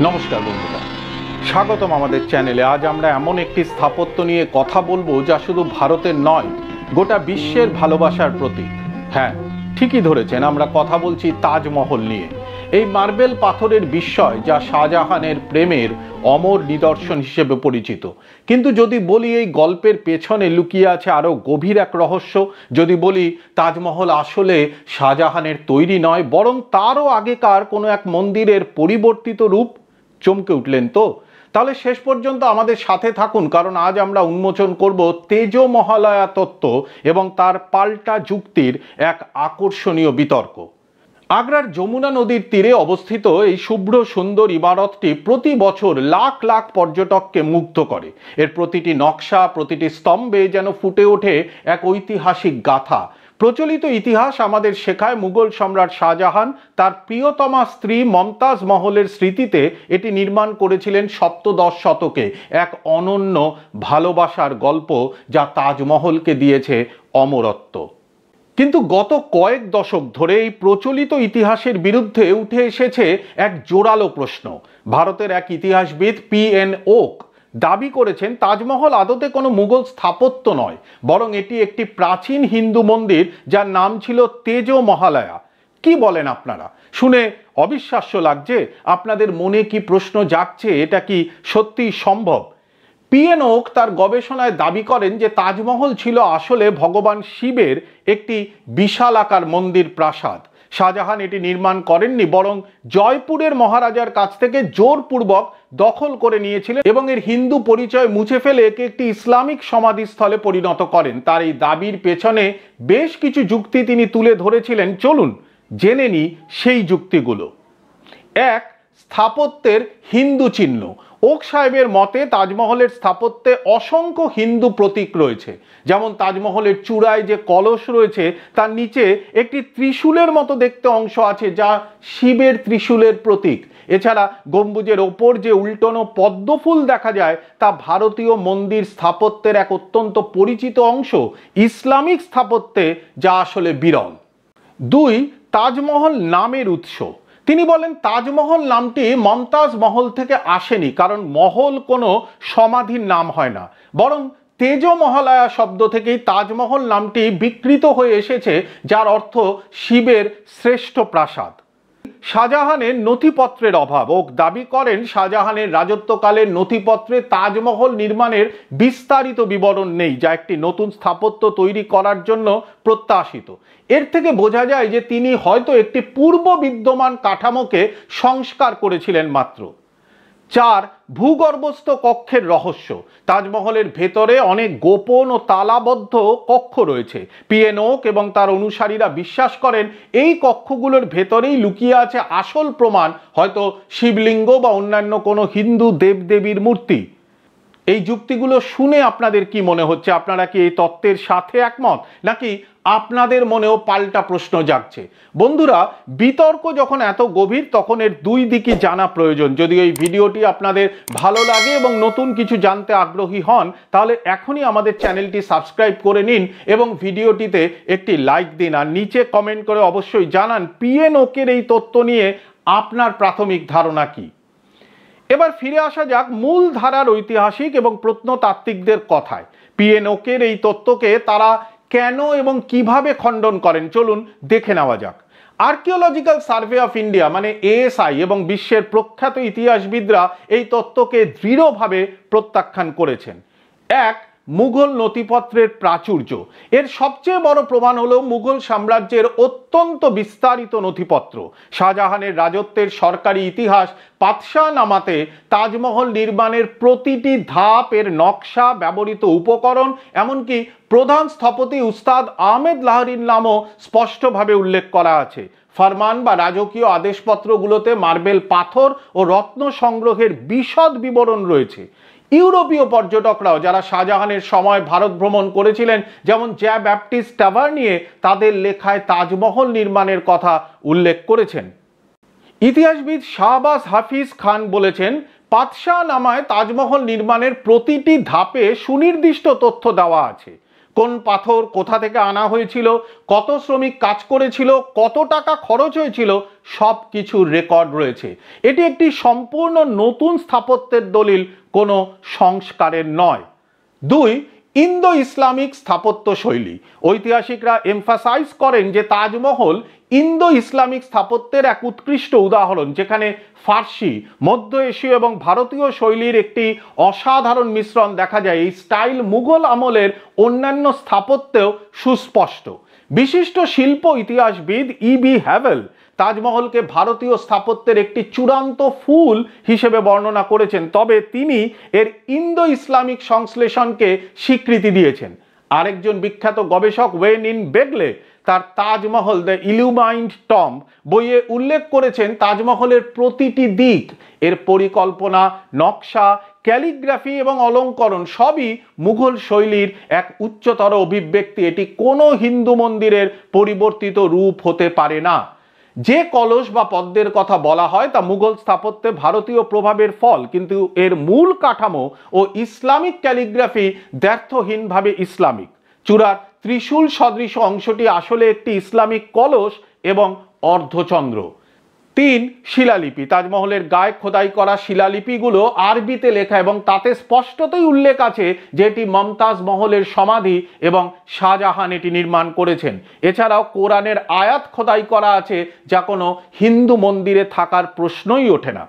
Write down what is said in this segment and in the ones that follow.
নমস্কার বন্ধুরা, স্বাগতম আমাদের চ্যানেলে। আজ আমরা এমন একটি স্থাপত্য নিয়ে কথা বলবো যা শুধু ভারতের নয়, গোটা বিশ্বের ভালোবাসার প্রতীক। হ্যাঁ, ঠিকই ধরেছেন, আমরা কথা বলছি তাজমহল নিয়ে। এই মার্বেল পাথরের বিস্ময় যা শাহজাহানের প্রেমের অমর নিদর্শন হিসেবে পরিচিত। কিন্তু যদি বলি এই গল্পের পেছনে লুকিয়ে আছে আরও গভীর এক রহস্য, যদি বলি তাজমহল আসলে শাহজাহানের তৈরি নয়, বরং তারও আগেকার কোনো এক মন্দিরের পরিবর্তিত রূপ, চমকে উঠলেন তো? তাহলে শেষ পর্যন্ত আমাদের সাথে থাকুন, কারণ আজ আমরা উন্মোচন করব তেজ মহালয়া তত্ত্ব এবং তার পাল্টা যুক্তির এক আকর্ষণীয় বিতর্ক। আগ্রার যমুনা নদীর তীরে অবস্থিত এই শুভ্র সুন্দর ইমারতটি প্রতি বছর লাখ লাখ পর্যটককে মুগ্ধ করে। এর প্রতিটি নকশা, প্রতিটি স্তম্ভে যেন ফুটে ওঠে এক ঐতিহাসিক গাথা। প্রচলিত ইতিহাস আমাদের শেখায় মুঘল সম্রাট শাহজাহান তার প্রিয়তমা স্ত্রী মমতাজ মহলের স্মৃতিতে এটি নির্মাণ করেছিলেন সপ্তদশ শতকে। এক অনন্য ভালোবাসার গল্প যা তাজমহলকে দিয়েছে অমরত্ব। কিন্তু গত কয়েক দশক ধরে এই প্রচলিত ইতিহাসের বিরুদ্ধে উঠে এসেছে এক জোরালো প্রশ্ন। ভারতের এক ইতিহাসবিদ পি.এন. ওক দাবি করেছেন তাজমহল আদতে কোনো মুঘল স্থাপত্য নয়, বরং এটি একটি প্রাচীন হিন্দু মন্দির যার নাম ছিল তেজ মহালয়া। কি বলেন আপনারা? শুনে অবিশ্বাস্য লাগছে? আপনাদের মনে কি প্রশ্ন জাগছে? এটা কি সত্যিই সম্ভব? পি.এন. ওক তার গবেষণায় দাবি করেন যে তাজমহল ছিল আসলে ভগবান শিবের একটি বিশালাকার মন্দির প্রাসাদ। শাহজাহান এটি নির্মাণ করেননি, বরং জয়পুরের মহারাজার কাছ থেকে জোরপূর্বক দখল করে নিয়েছিলেন এবং এর হিন্দু পরিচয় মুছে ফেলে একে একটি ইসলামিক সমাধিস্থলে পরিণত করেন। তার এই দাবির পেছনে বেশ কিছু যুক্তি তিনি তুলে ধরেছিলেন। চলুন জেনে নিই সেই যুক্তিগুলো। এক, স্থাপত্যের হিন্দু চিহ্ন। ওক সাহেবের মতে তাজমহলের স্থাপত্যে অসংখ্য হিন্দু প্রতীক রয়েছে। যেমন তাজমহলের চূড়ায় যে কলস রয়েছে তার নিচে একটি ত্রিশূলের মতো দেখতে অংশ আছে যা শিবের ত্রিশূলের প্রতীক। এছাড়া গম্বুজের ওপর যে উল্টানো পদ্মফুল দেখা যায় তা ভারতীয় মন্দির স্থাপত্যের এক অত্যন্ত পরিচিত অংশ, ইসলামিক স্থাপত্যে যা আসলে বিরল। দুই, তাজমহল নামের উৎস। তিনি বলেন তাজমহল নামটি মমতাজ মহল থেকে আসেনি, কারণ মহল কোনো সমাধির নাম হয় না, বরং তেজ মহালয়া শব্দ থেকেই তাজমহল নামটি বিকৃত হয়ে এসেছে, যার অর্থ শিবের শ্রেষ্ঠ প্রাসাদ। শাহজাহানের নথিপত্রের অভাব। ওক দাবি করেন শাহজাহানের রাজত্বকালের নথিপত্রে তাজমহল নির্মাণের বিস্তারিত বিবরণ নেই, যা একটি নতুন স্থাপত্য তৈরি করার জন্য প্রত্যাশিত। এর থেকে বোঝা যায় যে তিনি হয়তো একটি পূর্ব বিদ্যমান কাঠামোকে সংস্কার করেছিলেন মাত্র। চার, ভূগর্ভস্থ কক্ষের রহস্য। তাজমহলের ভেতরে অনেক গোপন ও তালাবদ্ধ কক্ষ রয়েছে। পি.এন. ওক এবং তার অনুসারীরা বিশ্বাস করেন এই কক্ষগুলোর ভেতরেই লুকিয়ে আছে আসল প্রমাণ, হয়তো শিবলিঙ্গ বা অন্যান্য কোনো হিন্দু দেবদেবীর মূর্তি। এই যুক্তিগুলো শুনে আপনাদের কি মনে হচ্ছে? আপনারা কি এই তত্ত্বের সাথে একমত, নাকি আপনাদের মনেও পাল্টা প্রশ্ন জাগছে? বন্ধুরা, বিতর্ক যখন এত গভীর তখন এর দুই দিকই জানা প্রয়োজন। যদি এই ভিডিওটি আপনাদের ভালো লাগে এবং নতুন কিছু জানতে আগ্রহী হন, তাহলে এখনই আমাদের চ্যানেলটি সাবস্ক্রাইব করে নিন এবং ভিডিওটিতে একটি লাইক দিন। আর নিচে কমেন্ট করে অবশ্যই জানান পি.এন. ওকের এই তত্ত্ব নিয়ে আপনার প্রাথমিক ধারণা কি। এবার ফিরে আসা যাক মূল ধারার ঐতিহাসিক এবং প্রত্নতাত্ত্বিকদের কথায়। পি.এন. ওকের এই তত্ত্বকে তারা কেন এবং কিভাবে খণ্ডন করেন চলুন দেখে নেওয়া যাক। আর্কিওলজিক্যাল সার্ভে অফ ইন্ডিয়া মানে এএসআই এবং বিশ্বের প্রখ্যাত ইতিহাসবিদরা এই তত্ত্বকে দৃঢ়ভাবে প্রত্যাখ্যান করেছেন। এক, মুঘল নথিপত্রের প্রাচুর্য। এর সবচেয়ে বড় প্রমাণ হলো মুঘল সাম্রাজ্যের অত্যন্ত বিস্তারিত নথিপত্র। শাহজাহানের রাজত্বের সরকারি ইতিহাস পাতশাহনামাতে তাজমহল নির্মাণের প্রতিটি ধাপ, এর নকশা, ব্যবহৃত উপকরণ, এমনকি প্রধান স্থপতি উস্তাদ আহমেদ লাহরির নামও স্পষ্টভাবে উল্লেখ করা আছে। ফরমান বা রাজকীয় আদেশপত্রগুলোতে মার্বেল পাথর ও রত্ন সংগ্রহের বিশদ বিবরণ রয়েছে। ইউরোপীয় পর্যটকরাও যারা শাহজাহানের সময় ভারত ভ্রমণ করেছিলেন, যেমন জ্যা ব্যাপটিস্ট টাভার্নিয়ে, তাদের লেখায় তাজমহল নির্মাণের কথা উল্লেখ করেছেন। ইতিহাসবিদ শাহবাজ হাফিজ খান বলেছেন পাতশাহনামায় তাজমহল নির্মাণের প্রতিটি ধাপে সুনির্দিষ্ট তথ্য দেওয়া আছে। কোন পাথর কোথা থেকে আনা হয়েছিল, কত শ্রমিক কাজ করেছিল, কত টাকা খরচ হয়েছিল, সব কিছুর রেকর্ড রয়েছে। এটি একটি সম্পূর্ণ নতুন স্থাপত্যের দলিল, কোনো সংস্কারের নয়। 2, ইন্দো ইসলামিক স্থাপত্য শৈলী। ঐতিহাসিকরা এমফাসাইজ করেন যে তাজমহল ইন্দো ইসলামিক স্থাপত্যের এক উৎকৃষ্ট উদাহরণ, যেখানে ফার্সি, মধ্য এশীয় এবং ভারতীয় শৈলীর একটি অসাধারণ মিশ্রণ দেখা যায়। এই স্টাইল মুঘল আমলের অন্যান্য স্থাপত্যেও সুস্পষ্ট। বিশিষ্ট শিল্প ইতিহাসবিদ ইবি হ্যাভেল তাজমহলকে ভারতীয় স্থাপত্যের একটি চূড়ান্ত ফুল হিসেবে বর্ণনা করেছেন, তবে তিনি এর ইন্দো ইসলামিক সংশ্লেষণকে স্বীকৃতি দিয়েছেন। আরেকজন বিখ্যাত গবেষক ওয়েন বেগলে তার তাজমহল দ্য ইলুমাইন্ড টম্ব বইয়ে উল্লেখ করেছেন তাজমহলের প্রতিটি দিক, এর পরিকল্পনা, নকশা, ক্যালিগ্রাফি এবং অলঙ্করণ সবই মুঘল শৈলীর এক উচ্চতর অভিব্যক্তি। এটি কোনো হিন্দু মন্দিরের পরিবর্তিত রূপ হতে পারে না। যে কলস বা পদ্মের কথা বলা হয় তা মুঘল স্থাপত্যে ভারতীয় প্রভাবের ফল, কিন্তু এর মূল কাঠামো ও ইসলামিক ক্যালিগ্রাফি দ্ব্যর্থহীনভাবে ইসলামিক। চূড়ার ত্রিশূল সদৃশ অংশটি আসলে একটি ইসলামিক কলস এবং অর্ধচন্দ্র। 3, শিলালিপি। তাজমহলের গায়ে খোদাই করা শিলালিপিগুলো আরবিতে লেখা এবং তাতে স্পষ্টতই উল্লেখ আছে যে এটি মমতাজ মহলের সমাধি এবং শাহজাহান এটি নির্মাণ করেছেন। এছাড়াও কোরআনের আয়াত খোদাই করা আছে, যা কোনো হিন্দু মন্দিরে থাকার প্রশ্নই ওঠে না।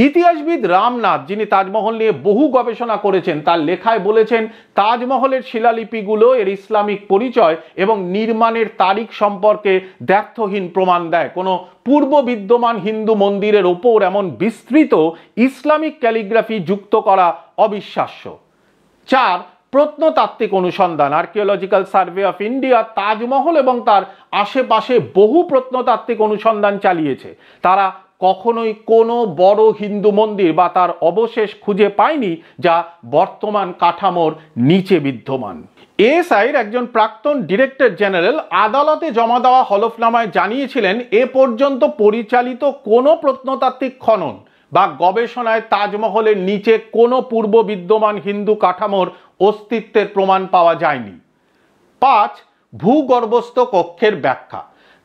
ইতিহাসবিদ রামনাথ, যিনি তাজমহল নিয়ে বহু গবেষণা করেছেন, তার লেখায় বলেছেন তাজমহলের শিলালিপিগুলো এর ইসলামিক পরিচয় এবং নির্মাণের তারিখ সম্পর্কে দ্ব্যর্থহীন প্রমাণ দেয়। কোনো পূর্ব বিদ্যমান হিন্দু মন্দিরের ওপর এমন বিস্তৃত ইসলামিক ক্যালিগ্রাফি যুক্ত করা অবিশ্বাস্য। 4, প্রত্নতাত্ত্বিক অনুসন্ধান। Archaeological survey of India Taj Mahal এবং তার আশেপাশে বহু প্রত্নতাত্ত্বিক অনুসন্ধান চালিয়েছে। তারা কখনোই কোনো বড় হিন্দু মন্দির বা তার অবশেষ খুঁজে পায়নি যা বর্তমান কাঠামোর নিচে বিদ্যমান। এএসআইর একজন প্রাক্তন ডিরেক্টর জেনারেল আদালতে জমা দেওয়া হলফনামায় জানিয়েছিলেন এ পর্যন্ত পরিচালিত কোনো প্রত্নতাত্ত্বিক খনন বা গবেষণায় তাজমহলের নিচে কোনো পূর্ব বিদ্যমান হিন্দু কাঠামোর অস্তিত্বের প্রমাণ পাওয়া যায়নি। 5, ভূগর্ভস্থ কক্ষের ব্যাখ্যা।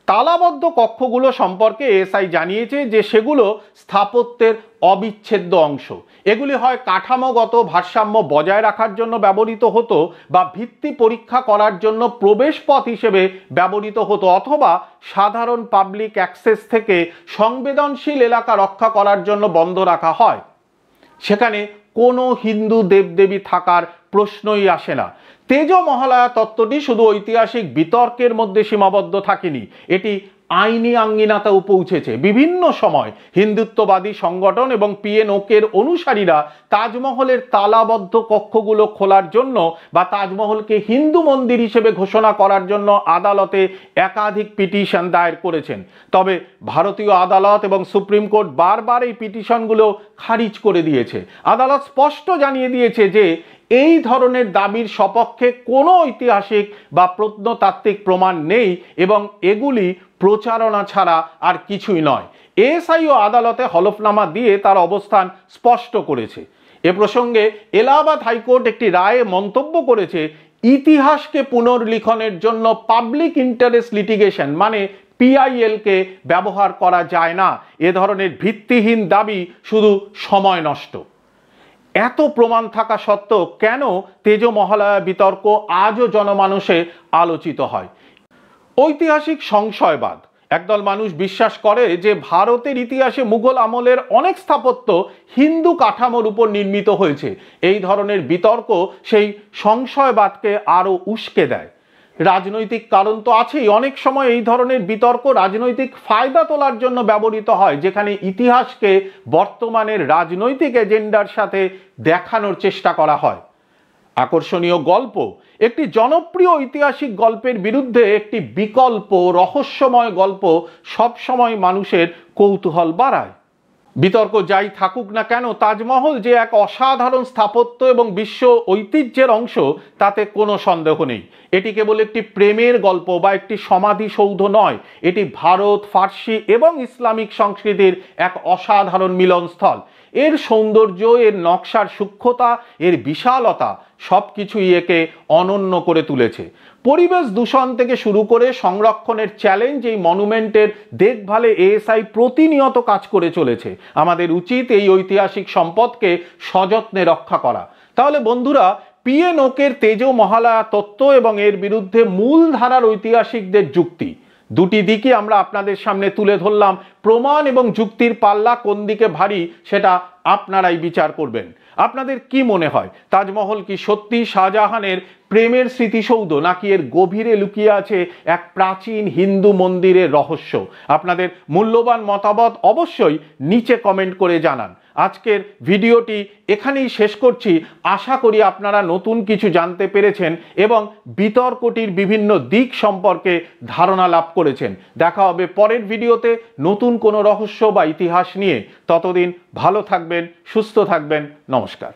তালাবদ্ধ কক্ষগুলো সম্পর্কে এএসআই জানিয়েছে যে সেগুলো স্থাপত্যের অবিচ্ছেদ্য অংশ। এগুলি হয় কাঠামোগত ভারসাম্য বজায় রাখার জন্য ব্যবহৃত হতো বা ভিত্তি পরীক্ষা করার জন্য প্রবেশ পথ হিসেবে ব্যবহৃত হতো, অথবা সাধারণ পাবলিক অ্যাক্সেস থেকে সংবেদনশীল এলাকা রক্ষা করার জন্য বন্ধ রাখা হয়। সেখানে কোনো হিন্দু দেবদেবী থাকার প্রশ্নই আসে না। তেজ মহালয়া তত্ত্বটি শুধু ঐতিহাসিক বিতর্কের মধ্যে সীমাবদ্ধ থাকেনি, এটি আইনি আঙ্গিনাতেও পৌঁছেছে। বিভিন্ন সময় হিন্দুত্ববাদী সংগঠন এবং পিএনওকের অনুসারীরা তাজমহলের তালাবদ্ধ কক্ষগুলো খোলার জন্য বা তাজমহলকে হিন্দু মন্দির হিসেবে ঘোষণা করার জন্য আদালতে একাধিক পিটিশন দায়ের করেছেন। তবে ভারতীয় আদালত এবং সুপ্রিম কোর্ট বারবার এই পিটিশনগুলো খারিজ করে দিয়েছে। আদালত স্পষ্ট জানিয়ে দিয়েছে যে এই ধরনের দাবির সপক্ষে কোনো ঐতিহাসিক বা প্রত্নতাত্ত্বিক প্রমাণ নেই এবং এগুলি প্রচারণা ছাড়া আর কিছুই নয়। এএসআইও আদালতে হলফনামা দিয়ে তার অবস্থান স্পষ্ট করেছে। এ প্রসঙ্গে এলাহাবাদ হাইকোর্ট একটি রায়ে মন্তব্য করেছে, ইতিহাসকে পুনর্লিখনের জন্য পাবলিক ইন্টারেস্ট লিটিগেশন মানে পিআইএলকে ব্যবহার করা যায় না। এ ধরনের ভিত্তিহীন দাবি শুধু সময় নষ্ট। এত প্রমাণ থাকা সত্ত্বেও কেন তেজ মহালয়া বিতর্ক আজও জনমানসে আলোচিত হয়? ঐতিহাসিক সংশয়বাদ। একদল মানুষ বিশ্বাস করে যে ভারতের ইতিহাসে মুঘল আমলের অনেক স্থাপত্য হিন্দু কাঠামোর উপর নির্মিত হয়েছে। এই ধরনের বিতর্ক সেই সংশয়বাদকে আরও উস্কে দেয়। রাজনৈতিক কারণ তো আছেই। অনেক সময় এই ধরনের বিতর্ক রাজনৈতিক ফায়দা তোলার জন্য ব্যবহৃত হয়, যেখানে ইতিহাসকে বর্তমানের রাজনৈতিক এজেন্ডার সাথে দেখানোর চেষ্টা করা হয়। আকর্ষণীয় গল্প। একটি জনপ্রিয় ঐতিহাসিক গল্পের বিরুদ্ধে একটি বিকল্প রহস্যময় গল্প সবসময় মানুষের কৌতূহল বাড়ায়। বিতর্ক যাই থাকুক না কেন, তাজমহল যে এক অসাধারণ স্থাপত্য এবং বিশ্ব ঐতিহ্যের অংশ তাতে কোনো সন্দেহ নেই। এটি কেবল একটি প্রেমের গল্প বা একটি সমাধিসৌধ নয়, এটি ভারত, ফার্সি এবং ইসলামিক সংস্কৃতির এক অসাধারণ মিলনস্থল। এর সৌন্দর্য, এর নকশার সূক্ষ্মতা, এর বিশালতা সব কিছুই একে অনন্য করে তুলেছে। পরিবেশ দূষণ থেকে শুরু করে সংরক্ষণের চ্যালেঞ্জ এই মনুমেন্টের দেখভালে এএসআই প্রতিনিয়ত কাজ করে চলেছে। আমাদের উচিত এই ঐতিহাসিক সম্পদকে সযত্নে রক্ষা করা। তাহলে বন্ধুরা, পিএনওকের তেজো মহালয়া তত্ত্ব এবং এর বিরুদ্ধে মূলধারার ঐতিহাসিকদের যুক্তি, দুটি দিকই আমরা আপনাদের সামনে তুলে ধরলাম। প্রমাণ এবং যুক্তির পাল্লা কোন দিকে ভারী সেটা আপনারাই বিচার করবেন। আপনাদের কি মনে হয়, তাজমহল কি সত্যি শাহজাহানের প্রেমের স্মৃতিসৌধ, নাকি এর গভীরে লুকিয়ে আছে এক প্রাচীন হিন্দু মন্দিরের রহস্য? আপনাদের মূল্যবান মতামত অবশ্যই নিচে কমেন্ট করে জানান। আজকের ভিডিওটি এখানেই শেষ করছি। আশা করি আপনারা নতুন কিছু জানতে পেরেছেন এবং বিতর্কটির বিভিন্ন দিক সম্পর্কে ধারণা লাভ করেছেন। দেখা হবে পরের ভিডিওতে নতুন কোনো রহস্য বা ইতিহাস নিয়ে। ততদিন ভালো থাকবেন, সুস্থ থাকবেন। নমস্কার।